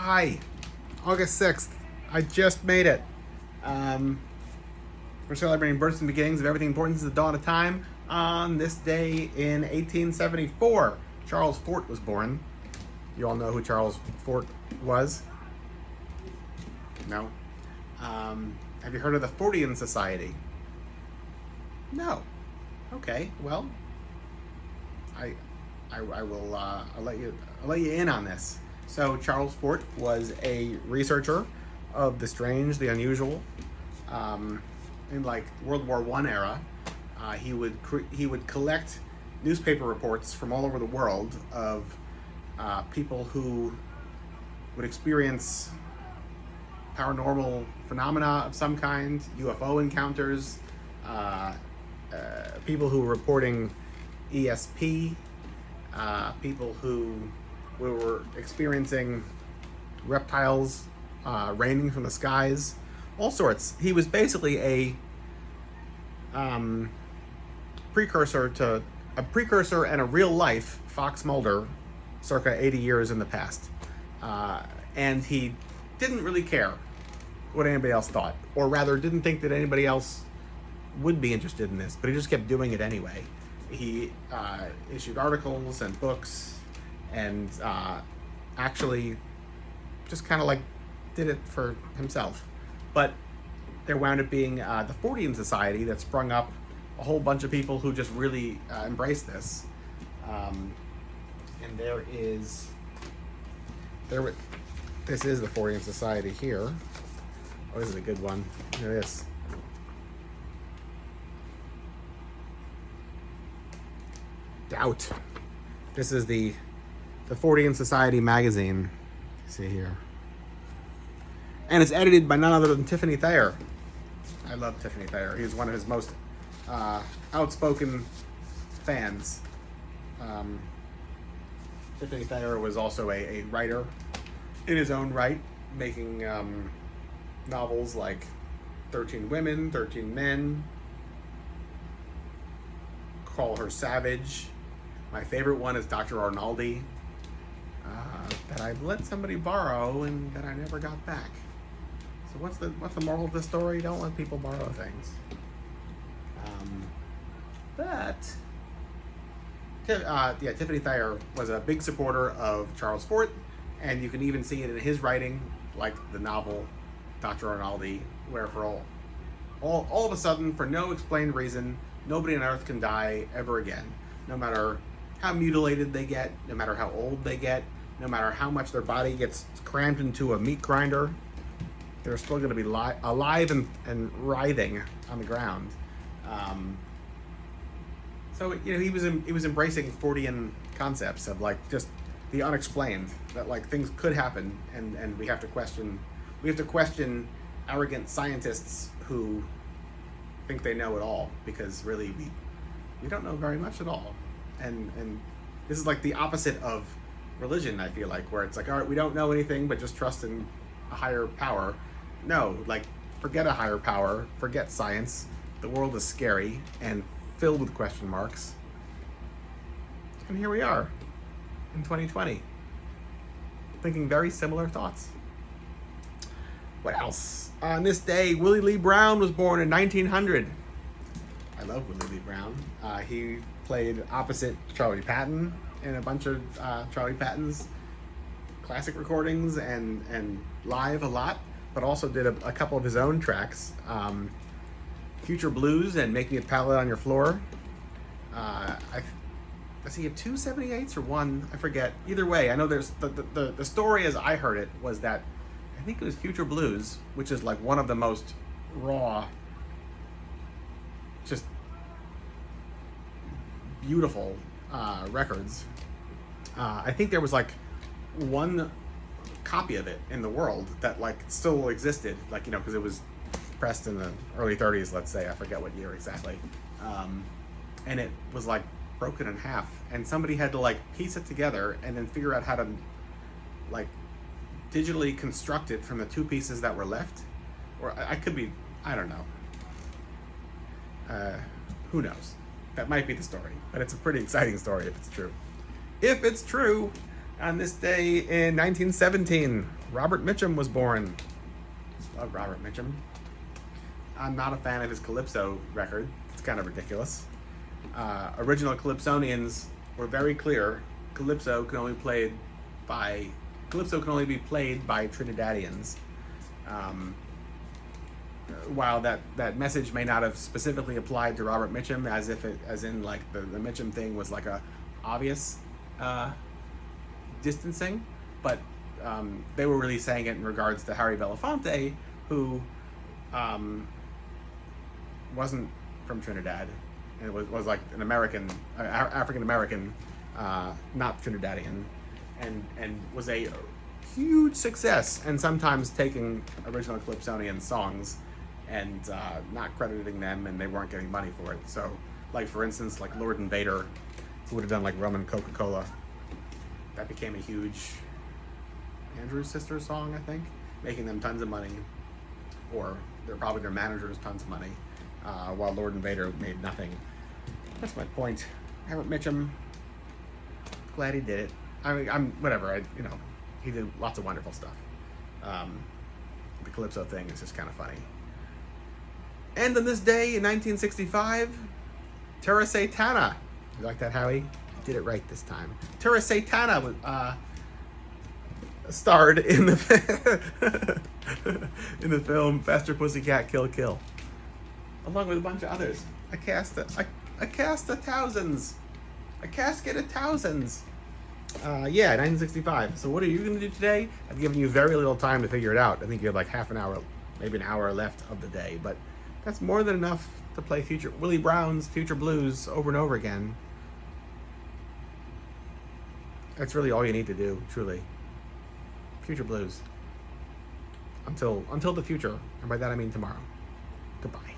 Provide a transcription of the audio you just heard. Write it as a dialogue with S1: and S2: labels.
S1: Hi, August 6th. I just made it. We're celebrating births and beginnings of everything important since the dawn of time. On this day in 1874, Charles Fort was born. You all know who Charles Fort was? No? Have you heard of the Fortean Society? No. Okay, well, I'll let you in on this. So Charles Fort was a researcher of the strange, the unusual, in like World War I era. He would collect newspaper reports from all over the world of people who would experience paranormal phenomena of some kind, UFO encounters, people who were reporting ESP, people who were experiencing reptiles raining from the skies, all sorts. He was basically a precursor and a real life Foxmulder circa 80 years in the past. And he didn't really care what anybody else thought, or rather didn't think that anybody else would be interested in this, but he just kept doing it anyway. He issued articles and books and actually just kind of like did it for himself. But there wound up being the Fortean Society that sprung up, a whole bunch of people who just really embraced this. And this is the Fortean Society here. Oh, this is a good one. Look at this. Doubt. This is the Fortean Society magazine. See here. And it's edited by none other than Tiffany Thayer. I love Tiffany Thayer. He's one of his most outspoken fans. Tiffany Thayer was also a writer in his own right, making novels like 13 Women, 13 Men, Call Her Savage. My favorite one is Dr. Ronaldi, that I let somebody borrow and that I never got back. So what's the moral of the story? Don't let people borrow things. Tiffany Thayer was a big supporter of Charles Fort, and you can even see it in his writing, like the novel Dr. Ronaldi, where for all of a sudden, for no explained reason, nobody on Earth can die ever again. No matter how mutilated they get, no matter how old they get, no matter how much their body gets crammed into a meat grinder, they're still going to be alive and writhing on the ground. So he was embracing Fortean concepts of like just the unexplained, that like things could happen, and we have to question arrogant scientists who think they know it all, because really we don't know very much at all. And this is like the opposite of religion, I feel like, where it's like, all right, we don't know anything, but just trust in a higher power. No, like, forget a higher power, forget science. The world is scary and filled with question marks. And here we are in 2020, thinking very similar thoughts. What else? On this day, Willie Lee Brown was born in 1900. I love Willie Lee Brown. He played opposite Charlie Patton in a bunch of Charlie Patton's classic recordings and live a lot, but also did a couple of his own tracks. Future Blues and Making It Pallet on Your Floor. Does he have 2 78s or one? I forget. Either way, I know there's the story as I heard it was that I think it was Future Blues, which is like one of the most raw, just beautiful records. I think there was like one copy of it in the world that like still existed, like, because it was pressed in the early 30s, let's say. I forget what year exactly. And it was like broken in half, and somebody had to like piece it together and then figure out how to like digitally construct it from the 2 pieces that were left. Or I don't know. Who knows? That might be the story, but it's a pretty exciting story if it's true. If it's true, on this day in 1917, Robert Mitchum was born. Love Robert Mitchum. I'm not a fan of his Calypso record. It's kind of ridiculous. Original Calypsonians were very clear. Calypso can only be played by Trinidadians. While that message may not have specifically applied to Robert Mitchum, as in like the Mitchum thing was like a obvious distancing, but they were really saying it in regards to Harry Belafonte, who wasn't from Trinidad, and was like an American, African American, not Trinidadian, and was a huge success, and sometimes taking original Calypsonian songs and not crediting them, and they weren't getting money for it. So, like for instance, like Lord and Vader, who would have done like Rum and Coca-Cola, that became a huge Andrew's Sisters song, I think, making them tons of money, or probably their managers tons of money, while Lord and Vader made nothing. That's my point. Robert Mitchum, glad he did it. I mean, whatever. He did lots of wonderful stuff. The Calypso thing is just kind of funny. And on this day in 1965, Terra Satana. You like that, Howie? I did it right this time. Terra Satana was starred in the in the film Faster Pussycat Kill Kill, along with a bunch of others. A cast of thousands. A casket of thousands. 1965. So what are you going to do today? I've given you very little time to figure it out. I think you have like half an hour, maybe an hour left of the day, but that's more than enough to play Willie Brown's Future Blues over and over again. That's really all you need to do, truly. Future Blues. Until the future, and by that I mean tomorrow. Goodbye.